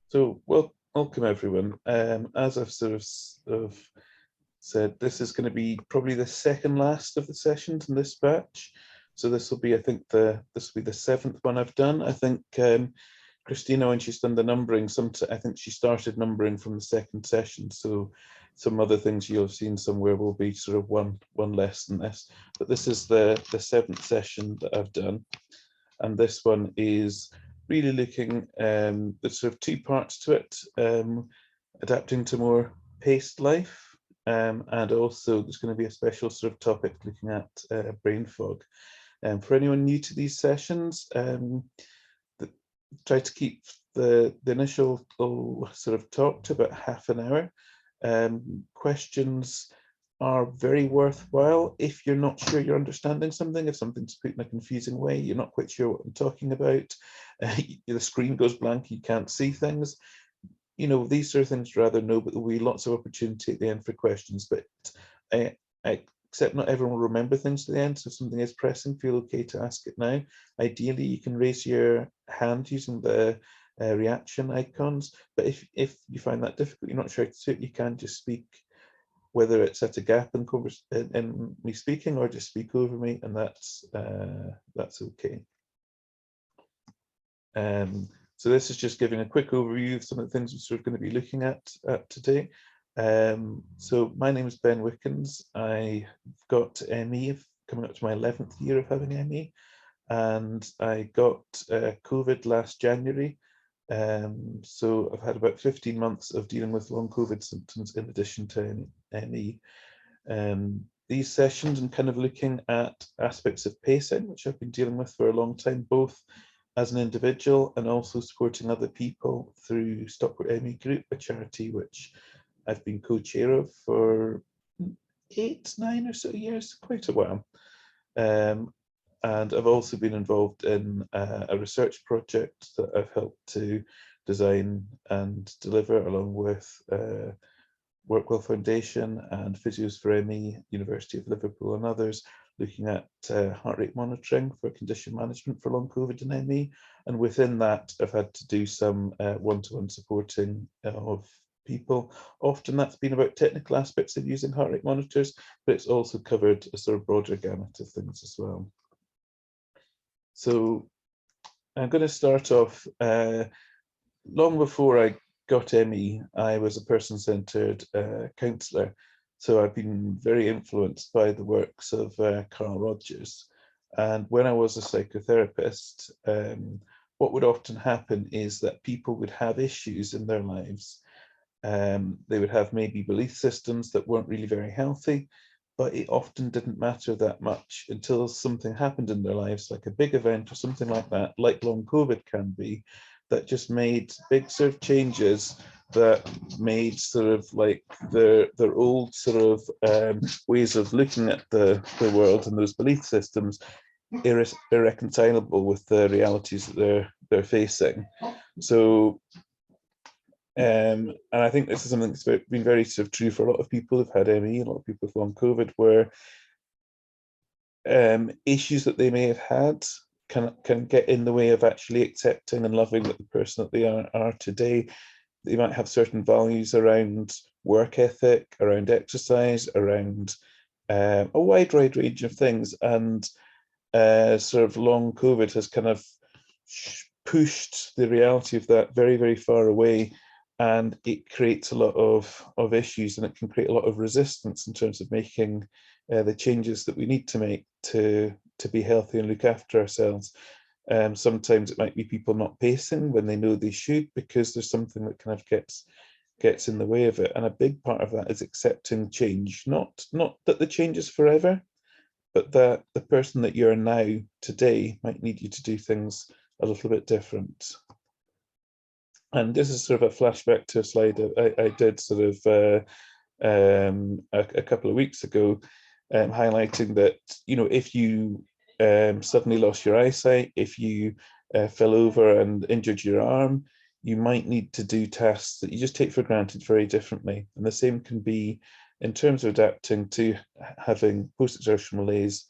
So, welcome everyone. As I've sort of said, this is going to be probably the second last of the sessions in this batch. So this will be, I think, this will be the seventh one I've done. I think Christina, when she's done the numbering, I think she started numbering from the second session. So some other things you'll have seen somewhere will be sort of one less than this. But this is the seventh session that I've done, and this one is really looking, there's sort of two parts to it, adapting to more paced life, and also there's going to be a special sort of topic looking at brain fog. For anyone new to these sessions, try to keep the initial sort of talk to about half an hour. Questions are very worthwhile if you're not sure you're understanding something, if something's put in a confusing way, you're not quite sure what I'm talking about, the screen goes blank, you can't see things. You know, these sort of things rather know, but there'll be lots of opportunity at the end for questions. But I except not everyone will remember things to the end, so if something is pressing, feel okay to ask it now. Ideally, you can raise your hand using the reaction icons, but if you find that difficult, you're not sure how to do it, you can just speak, whether it's at a gap in me speaking or just speak over me, and that's okay. So this is just giving a quick overview of some of the things we're sort of going to be looking at today. So my name is Ben Wickens. I've got ME, coming up to my 11th year of having ME, and I got COVID last January. So I've had about 15 months of dealing with long COVID symptoms in addition to ME. These sessions and kind of looking at aspects of pacing, which I've been dealing with for a long time, both as an individual and also supporting other people through Stockport ME Group, a charity which I've been co-chair of for 8, 9 or so years, quite a while. And I've also been involved in a research project that I've helped to design and deliver along with Workwell Foundation and Physios for ME, University of Liverpool and others, looking at heart rate monitoring for condition management for long COVID and ME. And within that, I've had to do some one-to-one supporting of people. Often that's been about technical aspects of using heart rate monitors, but it's also covered a sort of broader gamut of things as well. So I'm going to start off, long before I got ME, I was a person-centered counsellor. So I've been very influenced by the works of Carl Rogers. And when I was a psychotherapist, what would often happen is that people would have issues in their lives. They would have maybe belief systems that weren't really very healthy, but it often didn't matter that much until something happened in their lives, like a big event or something like that, like long COVID can be, that just made big sort of changes that made sort of like their old sort of ways of looking at the world and those belief systems irreconcilable with the realities that they're facing. So and I think this is something that's been very sort of true for a lot of people who've had ME, a lot of people with long COVID, where issues that they may have had can get in the way of actually accepting and loving the person that they are today. They might have certain values around work ethic, around exercise, around a wide range of things. And sort of long COVID has kind of pushed the reality of that very, very far away. And it creates a lot of issues, and it can create a lot of resistance in terms of making the changes that we need to make to be healthy and look after ourselves. Sometimes it might be people not pacing when they know they should, because there's something that kind of gets in the way of it. And a big part of that is accepting change, not that the change is forever, but that the person that you're now today might need you to do things a little bit different. And this is sort of a flashback to a slide I did sort of a couple of weeks ago, highlighting that, you know, if you suddenly lost your eyesight, if you fell over and injured your arm, you might need to do tasks that you just take for granted very differently. And the same can be in terms of adapting to having post-exertion malaise.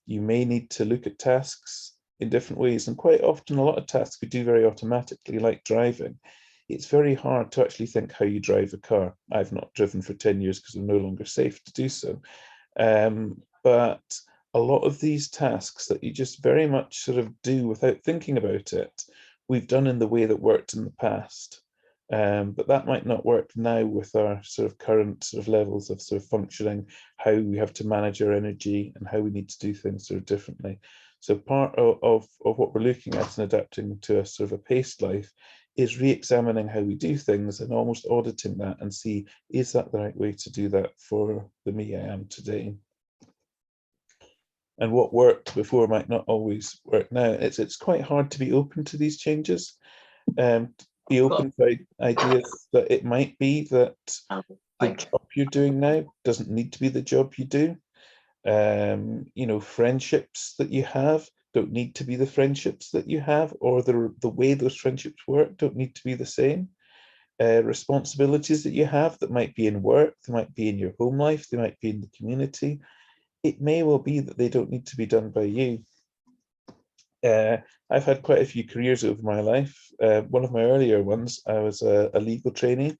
You may need to look at tasks in different ways, and quite often a lot of tasks we do very automatically, like driving, it's very hard to actually think how you drive a car. I've not driven for 10 years because I'm no longer safe to do so. But a lot of these tasks that you just very much sort of do without thinking about it, we've done in the way that worked in the past. But that might not work now with our sort of current sort of levels of sort of functioning, how we have to manage our energy and how we need to do things sort of differently. So part of what we're looking at and adapting to a sort of a paced life is re-examining how we do things and almost auditing that and see, is that the right way to do that for the me I am today? And what worked before might not always work now. It's quite hard to be open to these changes, be open to ideas that it might be that the job you're doing now doesn't need to be the job you do. You know, friendships that you have don't need to be the friendships that you have, or the way those friendships work don't need to be the same. Responsibilities that you have that might be in work, they might be in your home life, they might be in the community. It may well be that they don't need to be done by you. I've had quite a few careers over my life. One of my earlier ones, I was a legal trainee,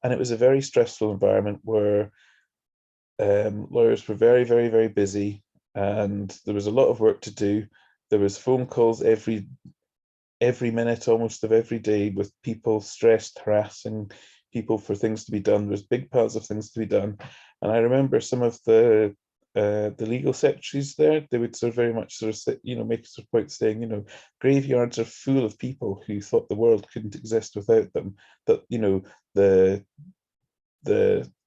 and it was a very stressful environment where lawyers were very, very, very busy, and there was a lot of work to do. There was phone calls every minute almost of every day with people stressed, harassing people for things to be done. There was big piles of things to be done. And I remember some of the legal secretaries there, they would sort of very much sort of say, you know, make a sort of point saying, you know, graveyards are full of people who thought the world couldn't exist without them, that, you know, the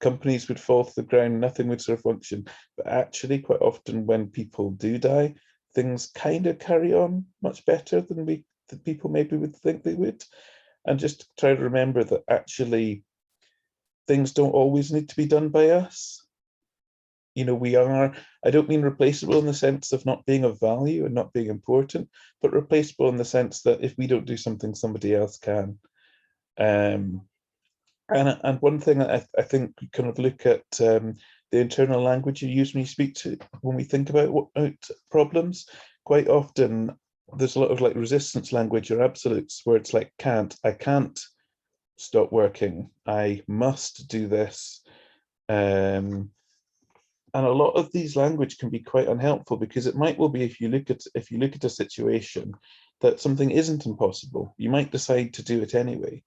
companies would fall to the ground, nothing would sort of function. But actually, quite often when people do die, things kind of carry on much better than people maybe would think they would. And just try to remember that actually things don't always need to be done by us. You know, we are, I don't mean replaceable in the sense of not being of value and not being important, but replaceable in the sense that if we don't do something, somebody else can. And one thing that I think we kind of look at the internal language you use when you speak to, when we think about problems, quite often there's a lot of like resistance language or absolutes where it's like can't, I can't stop working, I must do this. And a lot of these language can be quite unhelpful because it might well be if you look at a situation that something isn't impossible, you might decide to do it anyway.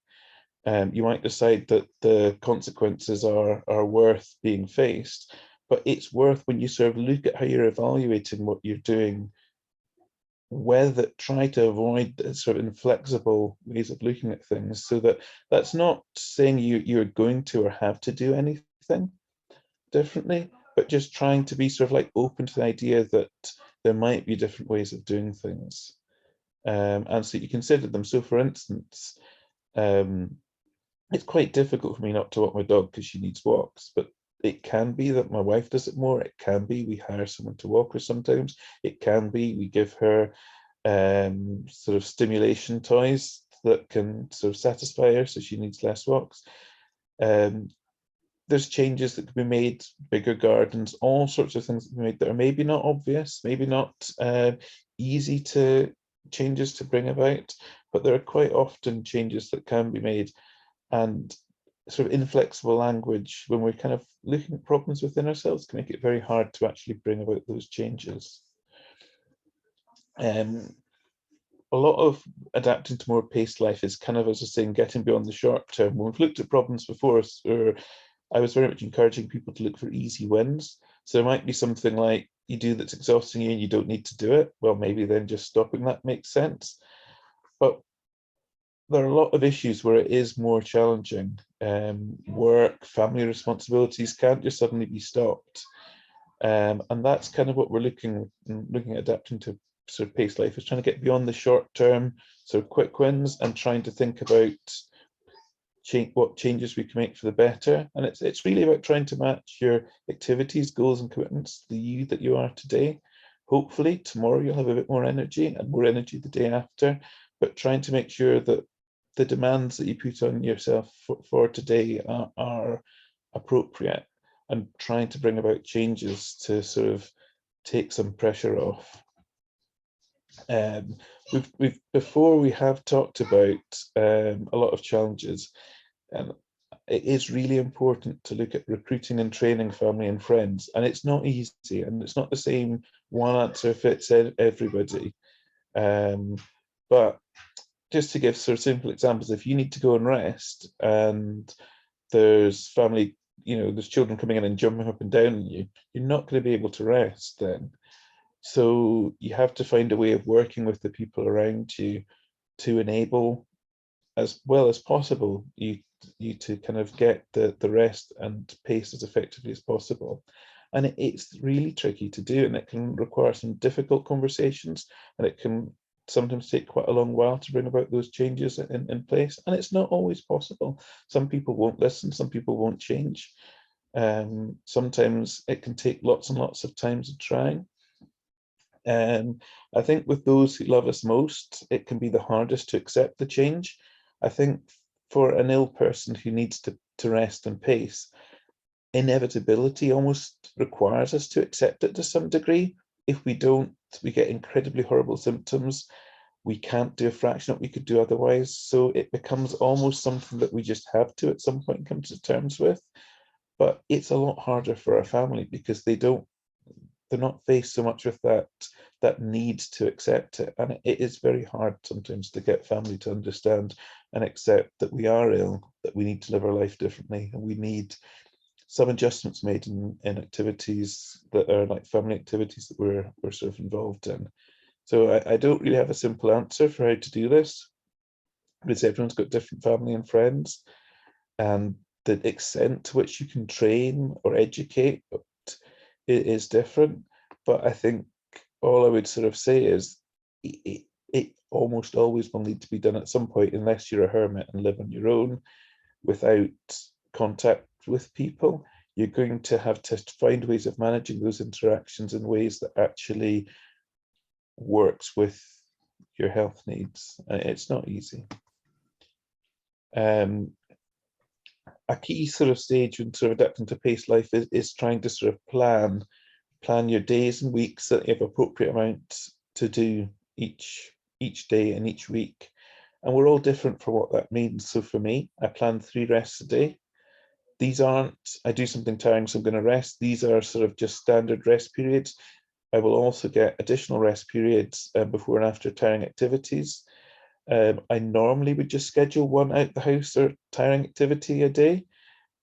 You might decide that the consequences are worth being faced, but it's worth when you sort of look at how you're evaluating what you're doing, whether try to avoid sort of inflexible ways of looking at things, so that that's not saying you're going to or have to do anything differently, but just trying to be sort of like open to the idea that there might be different ways of doing things. And so you consider them. So for instance, it's quite difficult for me not to walk my dog because she needs walks, but it can be that my wife does it more. It can be we hire someone to walk her sometimes. It can be we give her sort of stimulation toys that can sort of satisfy her so she needs less walks. There's changes that can be made, bigger gardens, all sorts of things that can be made that are maybe not obvious, maybe not easy to changes to bring about, but there are quite often changes that can be made. And sort of inflexible language, when we're kind of looking at problems within ourselves, can make it very hard to actually bring about those changes. A lot of adapting to more paced life is kind of, as I was saying, getting beyond the short term. When we've looked at problems before, I was very much encouraging people to look for easy wins. So there might be something like you do that's exhausting you and you don't need to do it. Well, maybe then just stopping that makes sense. But there are a lot of issues where it is more challenging. Work, family responsibilities can't just suddenly be stopped. And that's kind of what we're looking at adapting to sort of paced life, is trying to get beyond the short term sort of quick wins and trying to think about what changes we can make for the better. And it's really about trying to match your activities, goals and commitments to the you that you are today. Hopefully tomorrow you'll have a bit more energy and more energy the day after, but trying to make sure that the demands that you put on yourself for today are appropriate, and trying to bring about changes to sort of take some pressure off. Um, we've before we have talked about a lot of challenges, and it is really important to look at recruiting and training family and friends, and it's not easy, and it's not the same one answer fits everybody. Um, but just to give sort of simple examples, if you need to go and rest, and there's family, there's children coming in and jumping up and down on you, you're not going to be able to rest then. So you have to find a way of working with the people around you to enable, as well as possible, you to kind of get the rest and pace as effectively as possible. And it's really tricky to do, and it can require some difficult conversations, and it can sometimes take quite a long while to bring about those changes in place. And it's not always possible. Some people won't listen, some people won't change. Sometimes it can take lots and lots of times of trying. I think with those who love us most, it can be the hardest to accept the change. I think for an ill person who needs to rest and pace, inevitability almost requires us to accept it to some degree. If we don't, we get incredibly horrible symptoms. We can't do a fraction of what we could do otherwise. So it becomes almost something that we just have to at some point come to terms with. But it's a lot harder for our family because they're not faced so much with that need to accept it, and it is very hard sometimes to get family to understand and accept that we are ill, that we need to live our life differently, and we need some adjustments made in activities that are like family activities that we're sort of involved in. So I don't really have a simple answer for how to do this, because everyone's got different family and friends, and the extent to which you can train or educate it is different. But I think all I would sort of say is it almost always will need to be done at some point, unless you're a hermit and live on your own without contact with people. You're going to have to find ways of managing those interactions in ways that actually works with your health needs. It's not easy. A key sort of stage when sort of adapting to pace life is trying to sort of plan your days and weeks that you have appropriate amounts to do each day and each week. And we're all different for what that means. So for me, I plan 3 rests a day. These aren't, I do something tiring, so I'm going to rest. These are sort of just standard rest periods. I will also get additional rest periods before and after tiring activities. I normally would just schedule one out the house or tiring activity a day.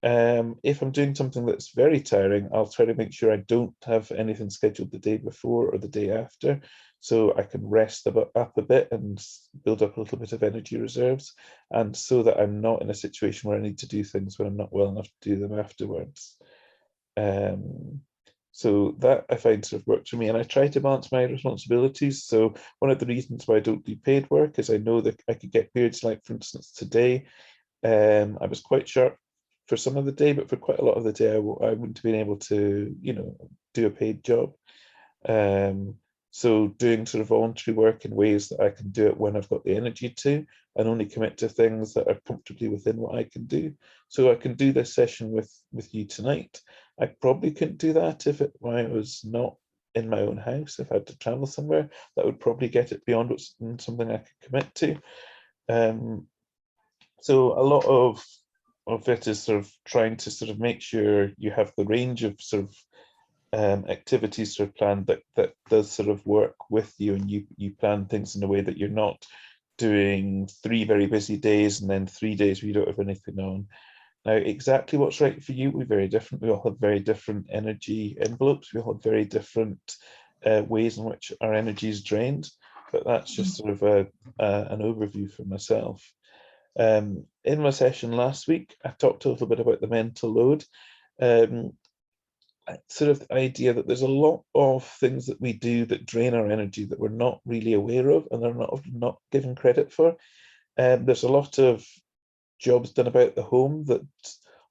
If I'm doing something that's very tiring, I'll try to make sure I don't have anything scheduled the day before or the day after, so I can rest up a bit and build up a little bit of energy reserves, and so that I'm not in a situation where I need to do things when I'm not well enough to do them afterwards. So that I find sort of works for me, and I try to balance my responsibilities. So one of the reasons why I don't do paid work is I know that I could get periods like, for instance, today, I was quite sharp for some of the day, but for quite a lot of the day, I wouldn't have been able to, do a paid job. So doing sort of voluntary work in ways that I can do it when I've got the energy to, and only commit to things that are comfortably within what I can do. So I can do this session with you tonight. I probably couldn't do that if I was not in my own house. If I had to travel somewhere, that would probably get it beyond what's something I could commit to. So a lot of it is sort of trying to sort of make sure you have the range of sort of activities sort of planned that does sort of work with you, and you plan things in a way that you're not doing 3 very busy days and then 3 days where you don't have anything on. Now, exactly what's right for you will be very different. We all have very different energy envelopes. We all have very different ways in which our energy is drained. But that's just sort of an overview for myself. In my session last week, I talked a little bit about the mental load. Sort of the idea that there's a lot of things that we do that drain our energy that we're not really aware of, and they're not given credit for. There's a lot of jobs done about the home that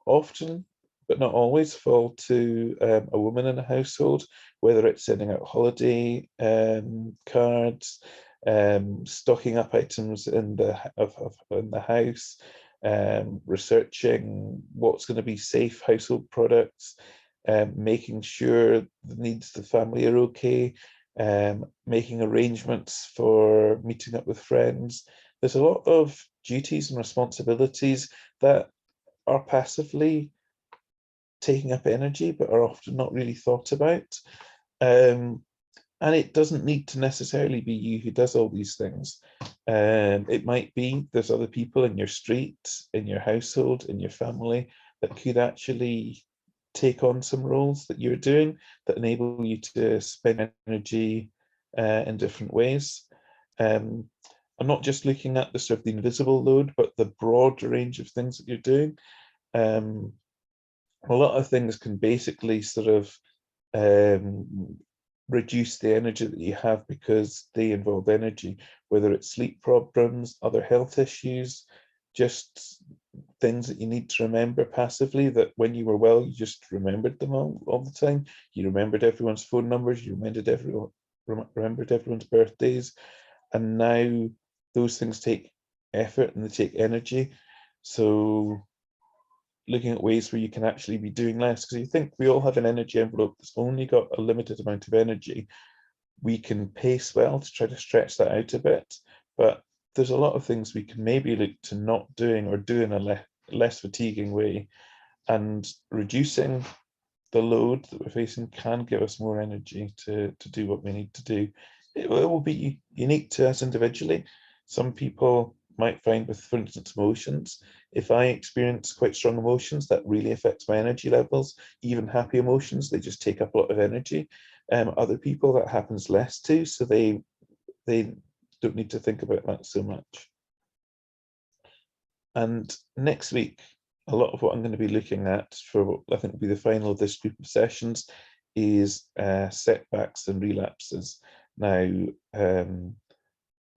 often, but not always, fall to a woman in a household, whether it's sending out holiday cards, stocking up items in the house, researching what's going to be safe household products, making sure the needs of the family are okay, making arrangements for meeting up with friends. There's a lot of duties and responsibilities that are passively taking up energy, but are often not really thought about. Um, and it doesn't need to necessarily be you who does all these things. It might be there's other people in your street, in your household, in your family that could actually take on some roles that you're doing that enable you to spend energy in different ways. Um, I'm not just looking at the sort of the invisible load, but the broad range of things that you're doing. Um, a lot of things can basically sort of reduce the energy that you have because they involve energy, whether it's sleep problems, other health issues, just things that you need to remember passively that when you were well, you just remembered them all the time. You remembered everyone's phone numbers, you remembered everyone's birthdays, and now those things take effort and they take energy. So looking at ways where you can actually be doing less, because you think we all have an energy envelope that's only got a limited amount of energy. We can pace well to try to stretch that out a bit, but there's a lot of things we can maybe look to not doing or do in a less fatiguing way, and reducing the load that we're facing can give us more energy to do what we need to do. It will be unique to us individually. Some people might find with, for instance, emotions, if I experience quite strong emotions, that really affects my energy levels. Even happy emotions, they just take up a lot of energy. Other people, that happens less to, so they don't need to think about that so much. And next week, a lot of what I'm going to be looking at for what I think will be the final of this group of sessions is setbacks and relapses. Now,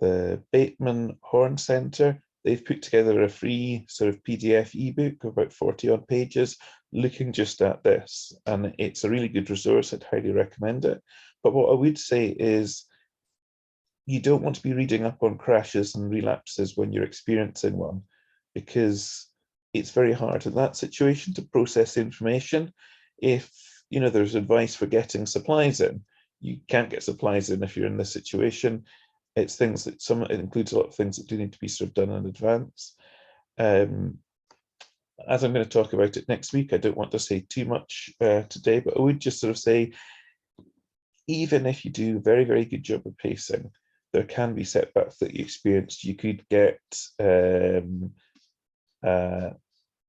the Bateman Horn Centre, they've put together a free sort of PDF ebook of about 40 odd pages looking just at this. And it's a really good resource. I'd highly recommend it. But what I would say is you don't want to be reading up on crashes and relapses when you're experiencing one, because it's very hard in that situation to process information. If there's advice for getting supplies in, you can't get supplies in if you're in this situation. It's things that it includes a lot of things that do need to be sort of done in advance. As I'm going to talk about it next week, I don't want to say too much today, but I would just sort of say, even if you do a very, very good job of pacing, there can be setbacks that you experienced. You could get another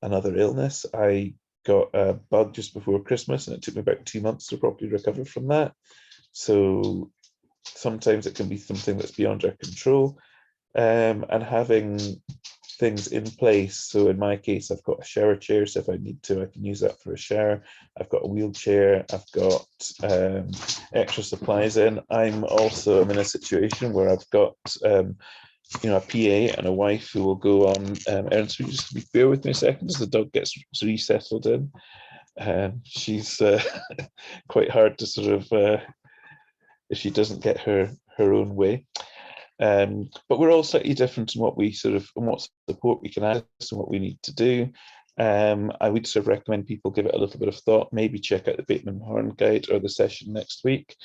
illness. I got a bug just before Christmas, and it took me about 2 months to properly recover from that. So sometimes it can be something that's beyond our control, and having things in place. So in my case, I've got a shower chair, so if I need to, I can use that for a shower. I've got a wheelchair. I've got extra supplies in. I'm in a situation where I've got a PA and a wife who will go on errands. So just bear with me a second as the dog gets resettled in. She's quite hard to sort of if she doesn't get her own way. But we're all slightly different in what what support we can access and what we need to do. I would sort of recommend people give it a little bit of thought, maybe check out the Bateman Horn Guide or the session next week.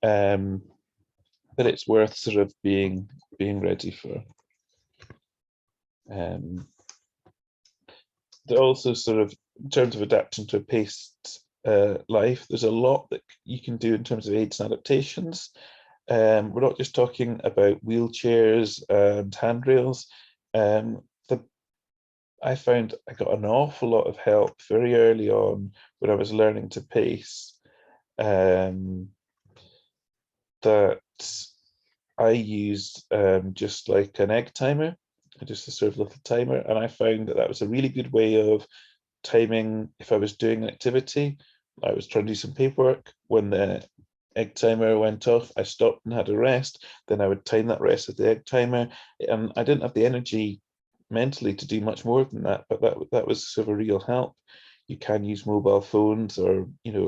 But it's worth sort of being ready for. They're also sort of, in terms of adapting to a paced life, there's a lot that you can do in terms of aids and adaptations. We're not just talking about wheelchairs and handrails. I found I got an awful lot of help very early on when I was learning to pace, that I used just like an egg timer, just a sort of little timer, and I found that was a really good way of timing. If I was doing an activity, I was trying to do some paperwork, when the egg timer went off, I stopped and had a rest, then I would time that rest with the egg timer. And I didn't have the energy mentally to do much more than that, but that was sort of a real help. You can use mobile phones or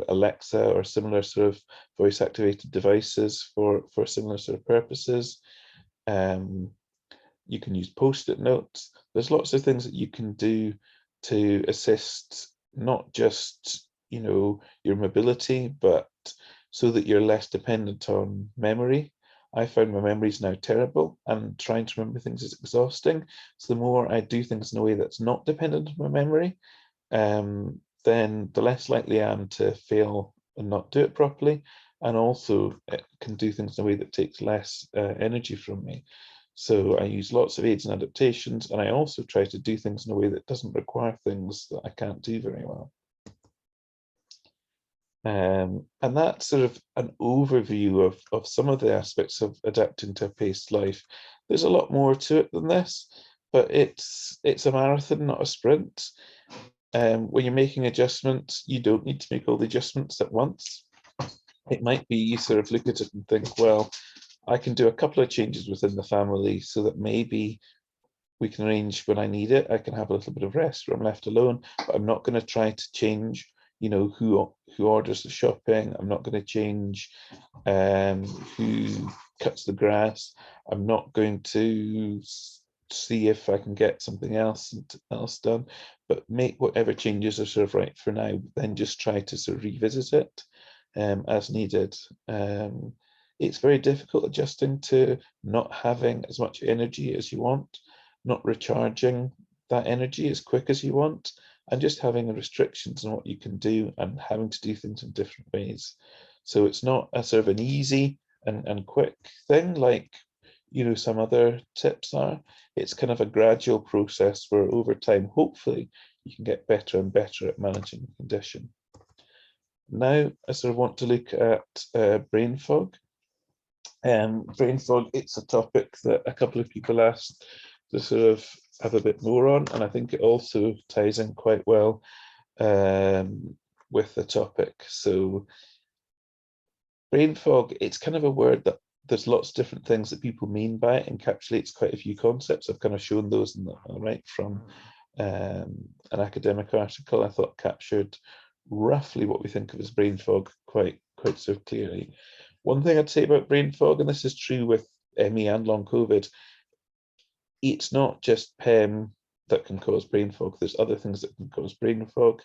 Alexa or similar sort of voice activated devices for similar sort of purposes. You can use post-it notes. There's lots of things that you can do to assist not just your mobility, but so that you're less dependent on memory. I find my memory is now terrible, and trying to remember things is exhausting. So the more I do things in a way that's not dependent on my memory, then the less likely I am to fail and not do it properly. And also it can do things in a way that takes less energy from me. So I use lots of aids and adaptations, and I also try to do things in a way that doesn't require things that I can't do very well. And that's sort of an overview of some of the aspects of adapting to a paced life. There's a lot more to it than this, but it's a marathon, not a sprint. When you're making adjustments, you don't need to make all the adjustments at once. It might be you sort of look at it and think, well, I can do a couple of changes within the family so that maybe we can arrange when I need it. I can have a little bit of rest where I'm left alone, but I'm not going to try to change, who orders the shopping. I'm not going to change who cuts the grass. I'm not going to see if I can get something else done, but make whatever changes are sort of right for now, then just try to sort of revisit it as needed. It's very difficult adjusting to not having as much energy as you want, not recharging that energy as quick as you want, and just having restrictions on what you can do and having to do things in different ways. So it's not a sort of an easy and quick thing like some other tips are. It's kind of a gradual process where over time, hopefully, you can get better and better at managing the condition. Now, I sort of want to look at brain fog. Brain fog, it's a topic that a couple of people asked to sort of have a bit more on, and I think it also ties in quite well with the topic. So brain fog, it's kind of a word that there's lots of different things that people mean by it, encapsulates quite a few concepts. I've kind of shown those in the right from an academic article I thought captured roughly what we think of as brain fog quite so clearly. One thing I'd say about brain fog, and this is true with ME and long COVID, it's not just PEM that can cause brain fog. There's other things that can cause brain fog.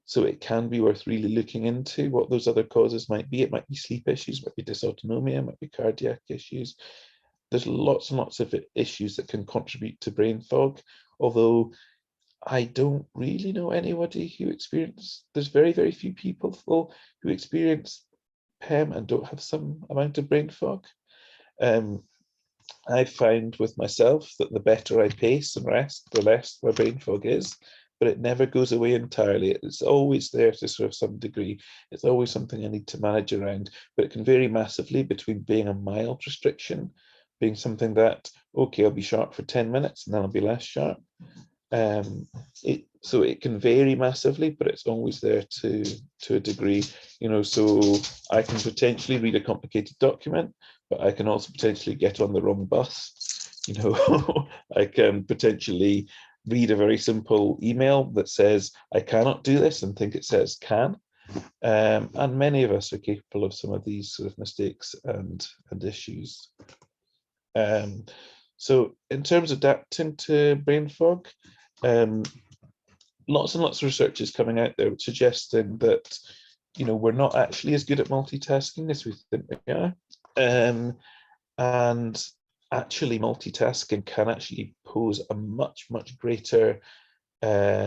So it can be worth really looking into what those other causes might be. It might be sleep issues, might be dysautonomia, might be cardiac issues. There's lots and lots of issues that can contribute to brain fog, although I don't really know anybody who there's very, very few people who experience PEM and don't have some amount of brain fog. I find with myself that the better I pace and rest, the less my brain fog is, but it never goes away entirely. It's always there to sort of some degree. It's always something I need to manage around, but it can vary massively between being a mild restriction, being something that, okay, I'll be sharp for 10 minutes and then I'll be less sharp. So it can vary massively, but it's always there to a degree, so I can potentially read a complicated document, but I can also potentially get on the wrong bus. I can potentially read a very simple email that says I cannot do this and think it says can. And many of us are capable of some of these sort of mistakes and issues. So in terms of adapting to brain fog, lots and lots of research is coming out there suggesting that we're not actually as good at multitasking as we think we are, and actually multitasking can actually pose a much greater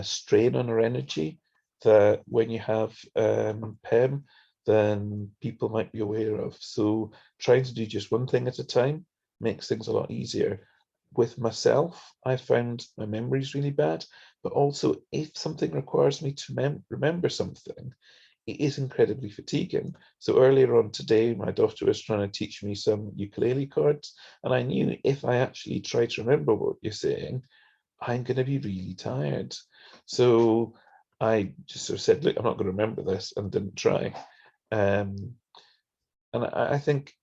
strain on our energy that when you have PEM than people might be aware of. So trying to do just one thing at a time makes things a lot easier. With myself, I found my memory is really bad, but also if something requires me to remember something, it is incredibly fatiguing. So earlier on today, my daughter was trying to teach me some ukulele chords, and I knew if I actually try to remember what you're saying, I'm going to be really tired. So I just sort of said, look, I'm not going to remember this, and didn't try. And I think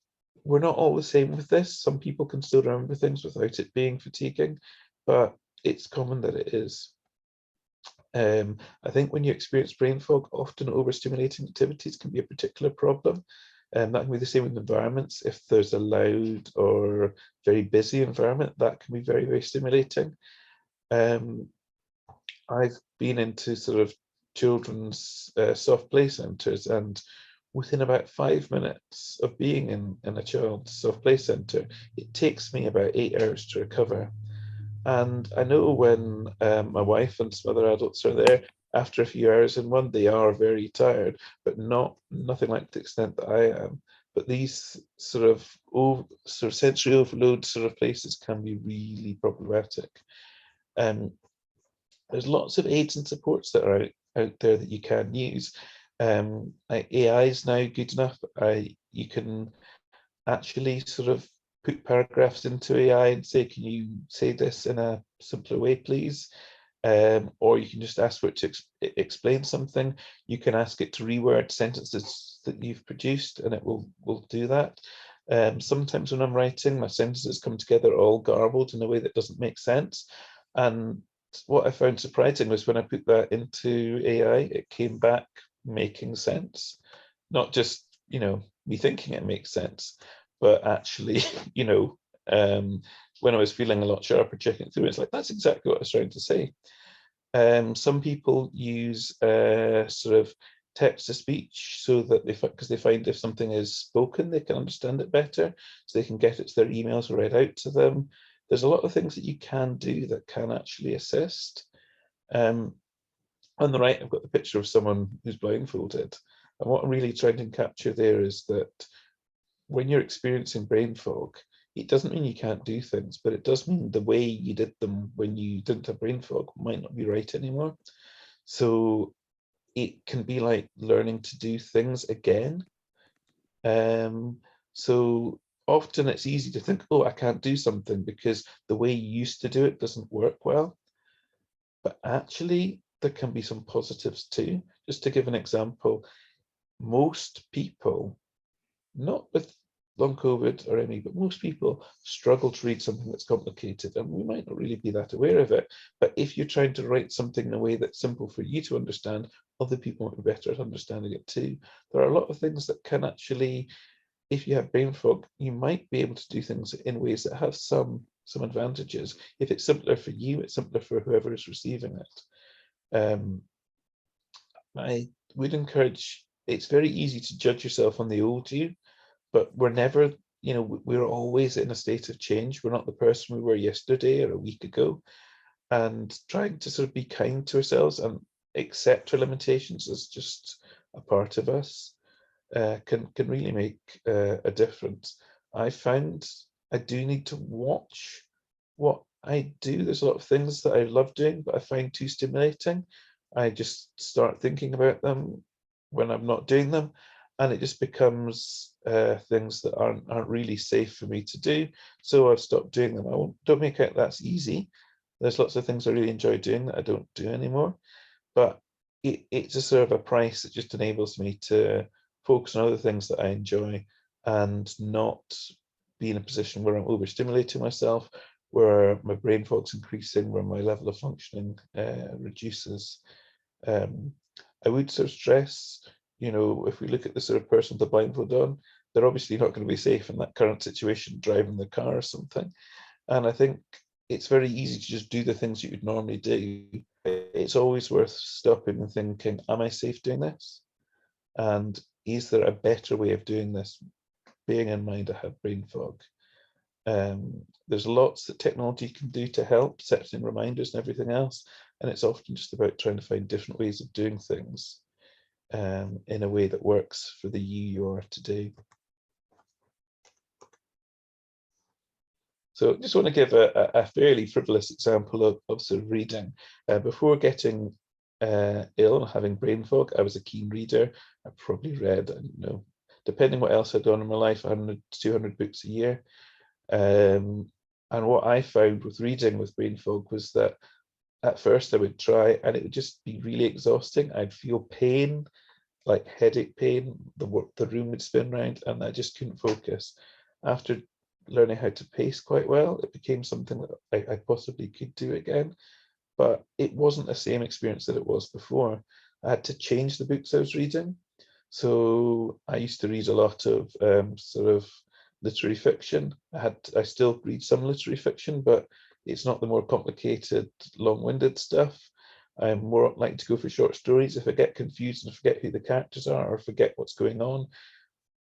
we're not all the same with this. Some people can still remember things without it being fatiguing, but it's common that it is. I think when you experience brain fog, often overstimulating activities can be a particular problem. That can be the same with environments. If there's a loud or very busy environment, that can be very, very stimulating. I've been into sort of children's soft play centres, and within about 5 minutes of being in a child's soft play centre, it takes me about 8 hours to recover. And I know when my wife and some other adults are there, after a few hours in one, they are very tired, but nothing like the extent that I am. But these sort of sensory overload sort of places can be really problematic. Um, there's lots of aids and supports that are out there that you can use. AI is now good enough. You can actually sort of put paragraphs into AI and say, can you say this in a simpler way, please? Or you can just ask for it to explain something. You can ask it to reword sentences that you've produced, and it will do that. Sometimes when I'm writing, my sentences come together all garbled in a way that doesn't make sense. And what I found surprising was when I put that into AI, it came back making sense. Not just, me thinking it makes sense, but actually, when I was feeling a lot sharper checking through, it's like, that's exactly what I was trying to say. Some people use sort of text to speech so that because they find if something is spoken, they can understand it better, so they can get it to their emails or read out to them. There's a lot of things that you can do that can actually assist. Um, on the right, I've got the picture of someone who's blindfolded. And what I'm really trying to capture there is that when you're experiencing brain fog, it doesn't mean you can't do things, but it does mean the way you did them when you didn't have brain fog might not be right anymore. So it can be like learning to do things again. So often it's easy to think, oh, I can't do something because the way you used to do it doesn't work well. But actually, there can be some positives too. Just to give an example, most people, not with long COVID or any, but most people struggle to read something that's complicated, and we might not really be that aware of it. But if you're trying to write something in a way that's simple for you to understand, other people might be better at understanding it too. There are a lot of things that can actually, if you have brain fog, you might be able to do things in ways that have some advantages. If it's simpler for you, it's simpler for whoever is receiving it. I would encourage, it's very easy to judge yourself on the old you, but we're never, we're always in a state of change. We're not the person we were yesterday or a week ago. And trying to sort of be kind to ourselves and accept our limitations as just a part of us can really make a difference. I found I do need to watch what I do. There's a lot of things that I love doing, but I find too stimulating. I just start thinking about them when I'm not doing them, and it just becomes things that aren't really safe for me to do. So I've stopped doing them. Don't make out that's easy. There's lots of things I really enjoy doing that I don't do anymore, but it's a sort of a price that just enables me to focus on other things that I enjoy and not be in a position where I'm overstimulating myself, where my brain fog's increasing, where my level of functioning reduces. Um, I would sort of stress, if we look at the sort of person with the blindfold on, they're obviously not going to be safe in that current situation, driving the car or something. And I think it's very easy to just do the things you would normally do. It's always worth stopping and thinking, am I safe doing this? And is there a better way of doing this, bearing in mind I have brain fog? There's lots that technology can do to help, setting reminders and everything else. And it's often just about trying to find different ways of doing things in a way that works for the you are today. So I just want to give a fairly frivolous example of sort of reading. Before getting ill and having brain fog, I was a keen reader. I probably read, I don't know, depending what else I'd done in my life, 100 to 200 books a year. And what I found with reading with brain fog was that at first I would try and it would just be really exhausting. I'd feel pain, like headache pain, the room would spin round and I just couldn't focus. After learning how to pace quite well, it became something that I possibly could do again, but it wasn't the same experience that it was before. I had to change the books I was reading. So I used to read a lot of sort of literary fiction. I still read some literary fiction, but it's not the more complicated, long-winded stuff. I'm more likely to go for short stories. If I get confused and forget who the characters are or forget what's going on,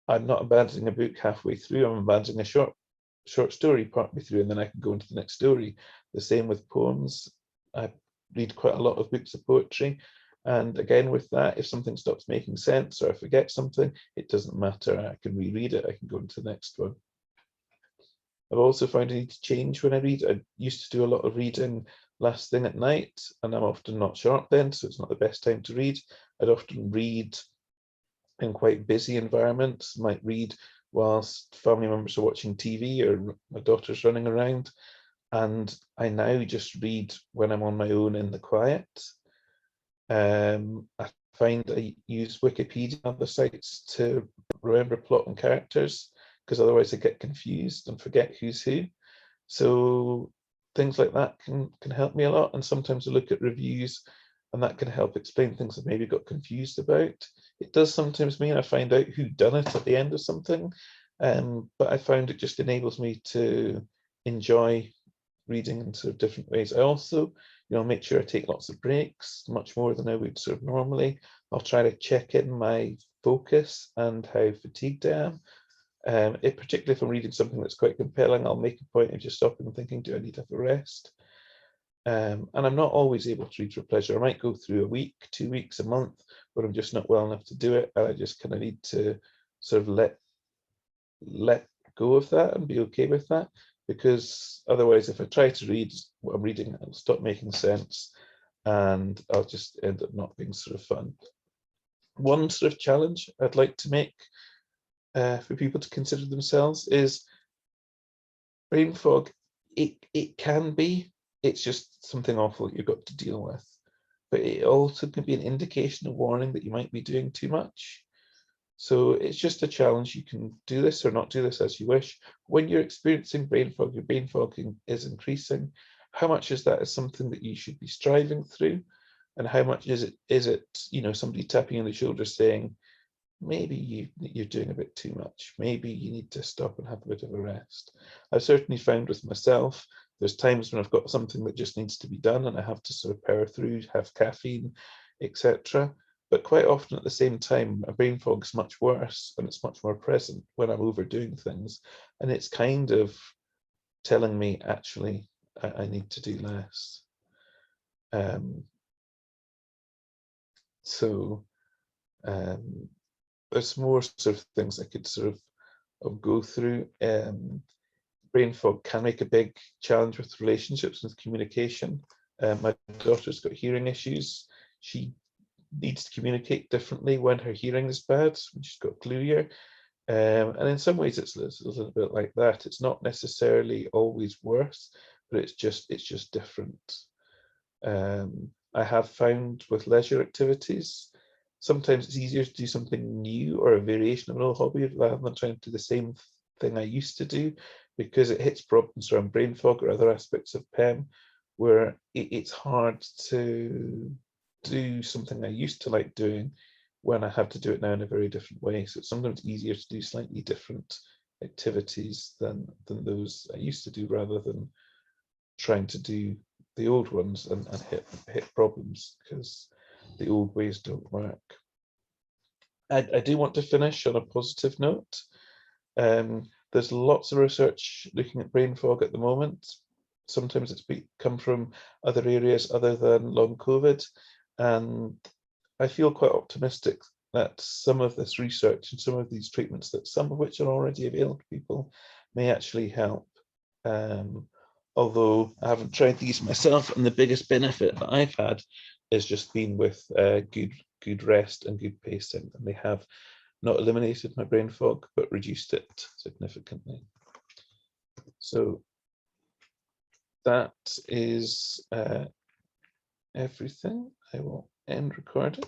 I'm not abandoning a book halfway through. I'm abandoning a short story partway through, and then I can go into the next story. The same with poems. I read quite a lot of books of poetry, and again with that, if something stops making sense or I forget something, it doesn't matter. I can reread it. I can go into the next one. I've also found I need to change when I read. I used to do a lot of reading last thing at night, and I'm often not sharp then, so it's not the best time to read. I'd often read in quite busy environments, might read whilst family members are watching TV or my daughter's running around. And I now just read when I'm on my own in the quiet. I find I use Wikipedia and other sites to remember plot and characters, because otherwise I get confused and forget who's who. So things like that can help me a lot. And sometimes I look at reviews and that can help explain things I've maybe got confused about. It does sometimes mean I find out who done it at the end of something, but I found it just enables me to enjoy reading in sort of different ways. I also, make sure I take lots of breaks, much more than I would sort of normally. I'll try to check in my focus and how fatigued I am. Particularly if I'm reading something that's quite compelling, I'll make a point of just stopping and thinking, do I need to have a rest? And I'm not always able to read for pleasure. I might go through a week, 2 weeks, a month, where I'm just not well enough to do it. And I just kind of need to sort of let go of that and be okay with that. Because otherwise, if I try to read what I'm reading, it'll stop making sense and I'll just end up not being sort of fun. One sort of challenge I'd like to make for people to consider themselves is brain fog. It can be, it's just something awful you've got to deal with, but it also can be an indication, a warning that you might be doing too much. So it's just a challenge. You can do this or not do this as you wish. When you're experiencing brain fog, your brain fogging is increasing. How much is that is something that you should be striving through? And how much is it, somebody tapping on the shoulder saying, maybe you're doing a bit too much. Maybe you need to stop and have a bit of a rest. I've certainly found with myself, there's times when I've got something that just needs to be done and I have to sort of power through, have caffeine, etc. But quite often at the same time, my brain fog is much worse and it's much more present when I'm overdoing things. And it's kind of telling me, actually, I need to do less. There's more sort of things I could sort of go through. Brain fog can make a big challenge with relationships, with communication. My daughter's got hearing issues. She needs to communicate differently when her hearing is bad, when she's got glue ear. And in some ways it's a little bit like that. It's not necessarily always worse, but it's just different. I have found with leisure activities, sometimes it's easier to do something new or a variation of an old hobby rather than trying to do the same thing I used to do, because it hits problems around brain fog or other aspects of PEM where it's hard to do something I used to like doing when I have to do it now in a very different way. So it's sometimes easier to do slightly different activities than those I used to do, rather than trying to do the old ones and hit problems, because the old ways don't work. I do want to finish on a positive note. There's lots of research looking at brain fog at the moment. Sometimes it's come from other areas other than long COVID, and I feel quite optimistic that some of this research and some of these treatments, that some of which are already available to people, may actually help. Although I haven't tried these myself, and the biggest benefit that I've had is just been with good rest and good pacing, and they have not eliminated my brain fog, but reduced it significantly. So that is everything. I will end recording.